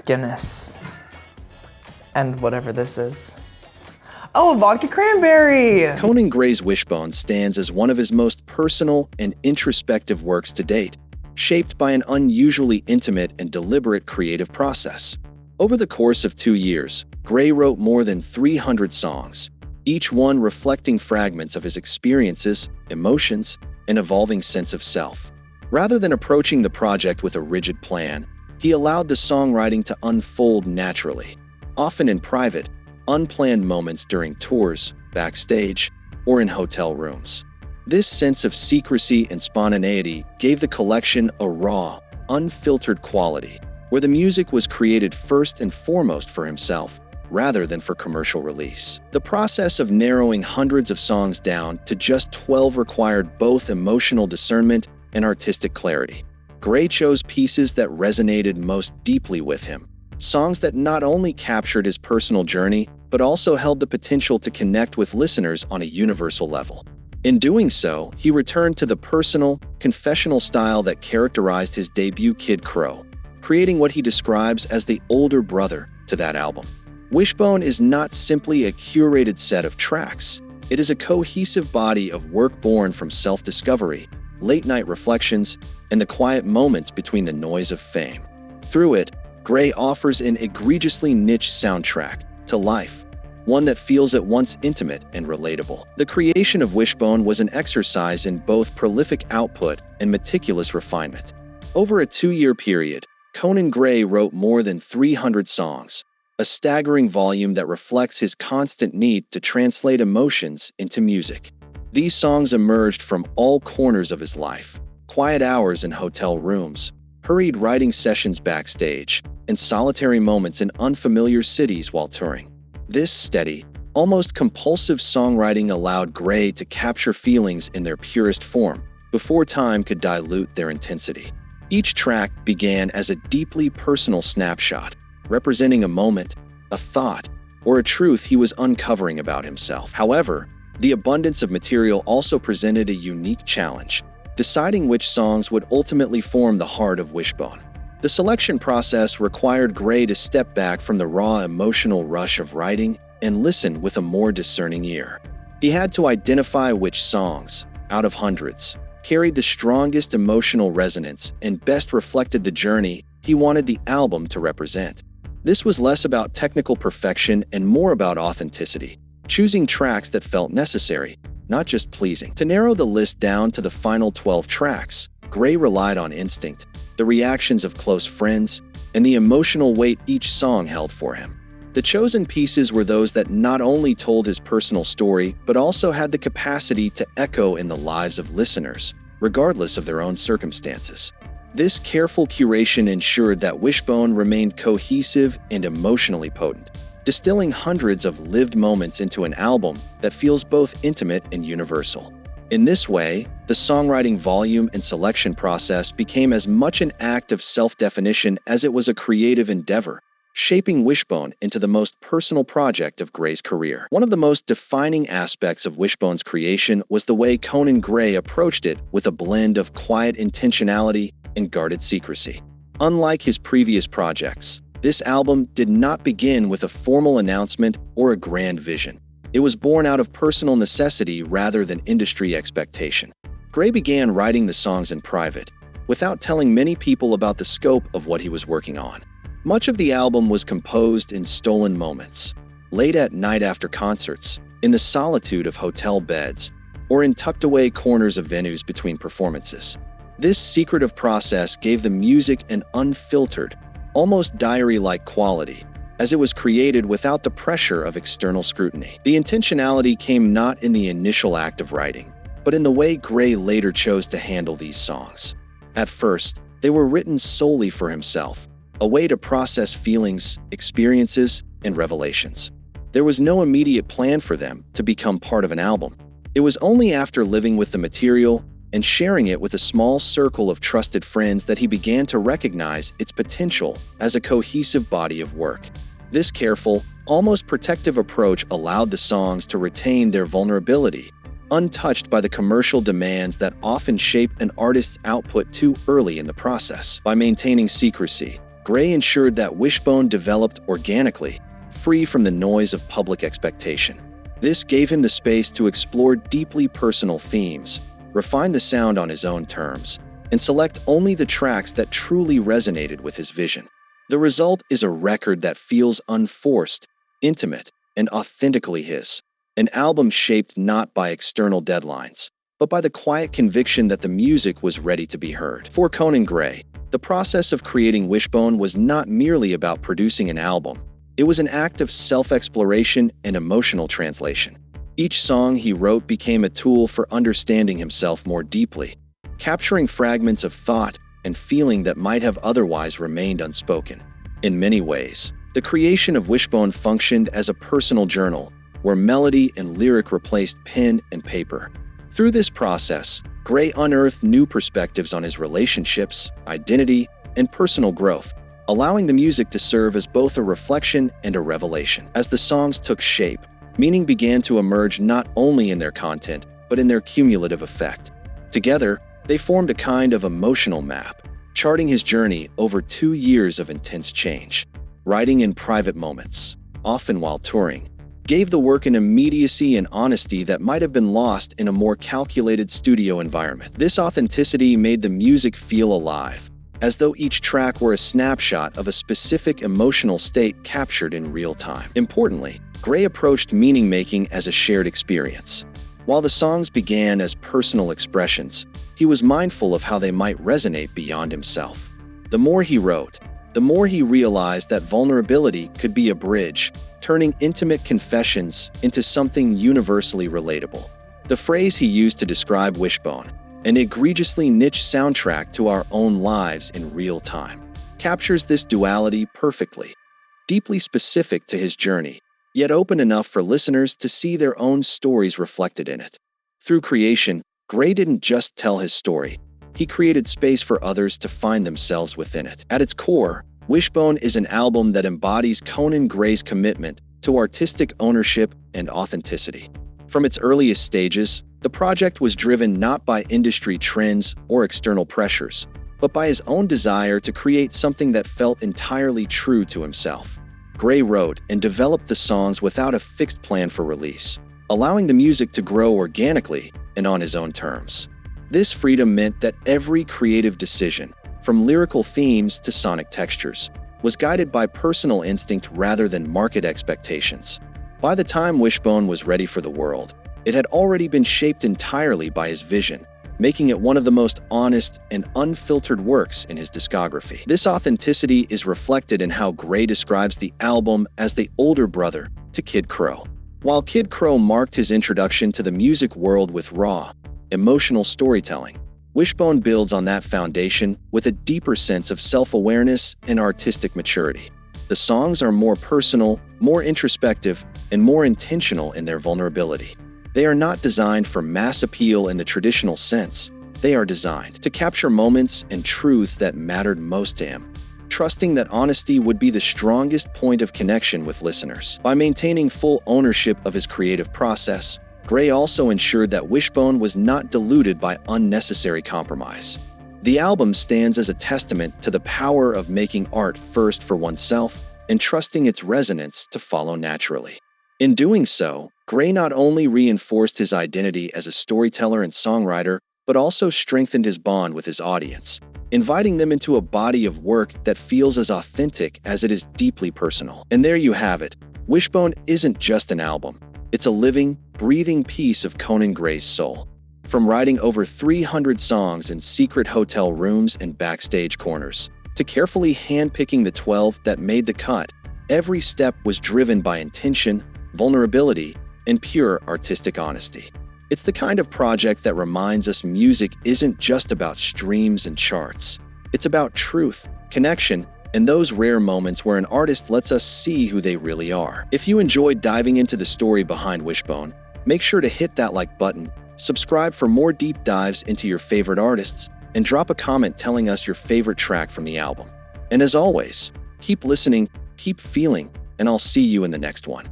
Guinness. And whatever this is. Oh, a vodka cranberry! Conan Gray's Wishbone stands as one of his most personal and introspective works to date, shaped by an unusually intimate and deliberate creative process. Over the course of 2 years, Gray wrote more than 300 songs, each one reflecting fragments of his experiences, emotions, and evolving sense of self. Rather than approaching the project with a rigid plan, he allowed the songwriting to unfold naturally, often in private, unplanned moments during tours, backstage, or in hotel rooms. This sense of secrecy and spontaneity gave the collection a raw, unfiltered quality, where the music was created first and foremost for himself, rather than for commercial release. The process of narrowing hundreds of songs down to just 12 required both emotional discernment and artistic clarity. Gray chose pieces that resonated most deeply with him, songs that not only captured his personal journey, but also held the potential to connect with listeners on a universal level. In doing so, he returned to the personal, confessional style that characterized his debut Kid Crow, creating what he describes as the older brother to that album. Wishbone is not simply a curated set of tracks. It is a cohesive body of work born from self-discovery, late-night reflections, and the quiet moments between the noise of fame. Through it, Gray offers an egregiously niche soundtrack to life, one that feels at once intimate and relatable. The creation of Wishbone was an exercise in both prolific output and meticulous refinement. Over a 2-year period, Conan Gray wrote more than 300 songs, a staggering volume that reflects his constant need to translate emotions into music. These songs emerged from all corners of his life: quiet hours in hotel rooms, hurried writing sessions backstage, and solitary moments in unfamiliar cities while touring. This steady, almost compulsive songwriting allowed Gray to capture feelings in their purest form, before time could dilute their intensity. Each track began as a deeply personal snapshot, representing a moment, a thought, or a truth he was uncovering about himself. However, the abundance of material also presented a unique challenge: deciding which songs would ultimately form the heart of Wishbone. The selection process required Gray to step back from the raw emotional rush of writing and listen with a more discerning ear. He had to identify which songs, out of hundreds, carried the strongest emotional resonance and best reflected the journey he wanted the album to represent. This was less about technical perfection and more about authenticity, choosing tracks that felt necessary, not just pleasing. To narrow the list down to the final 12 tracks, Gray relied on instinct, the reactions of close friends, and the emotional weight each song held for him. The chosen pieces were those that not only told his personal story, but also had the capacity to echo in the lives of listeners, regardless of their own circumstances. This careful curation ensured that Wishbone remained cohesive and emotionally potent, distilling hundreds of lived moments into an album that feels both intimate and universal. In this way, the songwriting volume and selection process became as much an act of self-definition as it was a creative endeavor, shaping Wishbone into the most personal project of Gray's career. One of the most defining aspects of Wishbone's creation was the way Conan Gray approached it, with a blend of quiet intentionality and guarded secrecy. Unlike his previous projects, this album did not begin with a formal announcement or a grand vision. It was born out of personal necessity rather than industry expectation. Gray began writing the songs in private, without telling many people about the scope of what he was working on. Much of the album was composed in stolen moments, late at night after concerts, in the solitude of hotel beds, or in tucked-away corners of venues between performances. This secretive process gave the music an unfiltered, almost diary-like quality, as it was created without the pressure of external scrutiny. The intentionality came not in the initial act of writing, but in the way Gray later chose to handle these songs. At first, they were written solely for himself, a way to process feelings, experiences, and revelations. There was no immediate plan for them to become part of an album. It was only after living with the material and sharing it with a small circle of trusted friends that he began to recognize its potential as a cohesive body of work. This careful, almost protective approach allowed the songs to retain their vulnerability, untouched by the commercial demands that often shape an artist's output too early in the process. By maintaining secrecy, Gray ensured that Wishbone developed organically, free from the noise of public expectation. This gave him the space to explore deeply personal themes, refine the sound on his own terms, and select only the tracks that truly resonated with his vision. The result is a record that feels unforced, intimate, and authentically his. An album shaped not by external deadlines, but by the quiet conviction that the music was ready to be heard. For Conan Gray, the process of creating Wishbone was not merely about producing an album. It was an act of self-exploration and emotional translation. Each song he wrote became a tool for understanding himself more deeply, capturing fragments of thought and feeling that might have otherwise remained unspoken. In many ways, the creation of Wishbone functioned as a personal journal, where melody and lyric replaced pen and paper. Through this process, Gray unearthed new perspectives on his relationships, identity, and personal growth, allowing the music to serve as both a reflection and a revelation. As the songs took shape, meaning began to emerge not only in their content, but in their cumulative effect. Together, they formed a kind of emotional map, charting his journey over 2 years of intense change. Writing in private moments, often while touring, gave the work an immediacy and honesty that might have been lost in a more calculated studio environment. This authenticity made the music feel alive, as though each track were a snapshot of a specific emotional state captured in real time. Importantly, Gray approached meaning-making as a shared experience. While the songs began as personal expressions, he was mindful of how they might resonate beyond himself. The more he wrote, the more he realized that vulnerability could be a bridge, turning intimate confessions into something universally relatable. The phrase he used to describe Wishbone, an egregiously niche soundtrack to our own lives in real time, captures this duality perfectly. Deeply specific to his journey, yet open enough for listeners to see their own stories reflected in it. Through creation, Gray didn't just tell his story. He created space for others to find themselves within it. At its core, Wishbone is an album that embodies Conan Gray's commitment to artistic ownership and authenticity. From its earliest stages, the project was driven not by industry trends or external pressures, but by his own desire to create something that felt entirely true to himself. Gray wrote and developed the songs without a fixed plan for release, allowing the music to grow organically and on his own terms. This freedom meant that every creative decision, from lyrical themes to sonic textures, was guided by personal instinct rather than market expectations. By the time Wishbone was ready for the world, it had already been shaped entirely by his vision, making it one of the most honest and unfiltered works in his discography. This authenticity is reflected in how Gray describes the album as the older brother to Kid Crow. While Kid Crow marked his introduction to the music world with raw, emotional storytelling, Wishbone builds on that foundation with a deeper sense of self-awareness and artistic maturity. The songs are more personal, more introspective, and more intentional in their vulnerability. They are not designed for mass appeal in the traditional sense. They are designed to capture moments and truths that mattered most to him, trusting that honesty would be the strongest point of connection with listeners. By maintaining full ownership of his creative process, Gray also ensured that Wishbone was not diluted by unnecessary compromise. The album stands as a testament to the power of making art first for oneself and trusting its resonance to follow naturally. In doing so, Gray not only reinforced his identity as a storyteller and songwriter, but also strengthened his bond with his audience, inviting them into a body of work that feels as authentic as it is deeply personal. And there you have it. Wishbone isn't just an album. It's a living, breathing piece of Conan Gray's soul. From writing over 300 songs in secret hotel rooms and backstage corners, to carefully handpicking the 12 that made the cut, every step was driven by intention, vulnerability, and pure artistic honesty. It's the kind of project that reminds us music isn't just about streams and charts. It's about truth, connection, and those rare moments where an artist lets us see who they really are. If you enjoyed diving into the story behind Wishbone, make sure to hit that like button, subscribe for more deep dives into your favorite artists, and drop a comment telling us your favorite track from the album. And as always, keep listening, keep feeling, and I'll see you in the next one.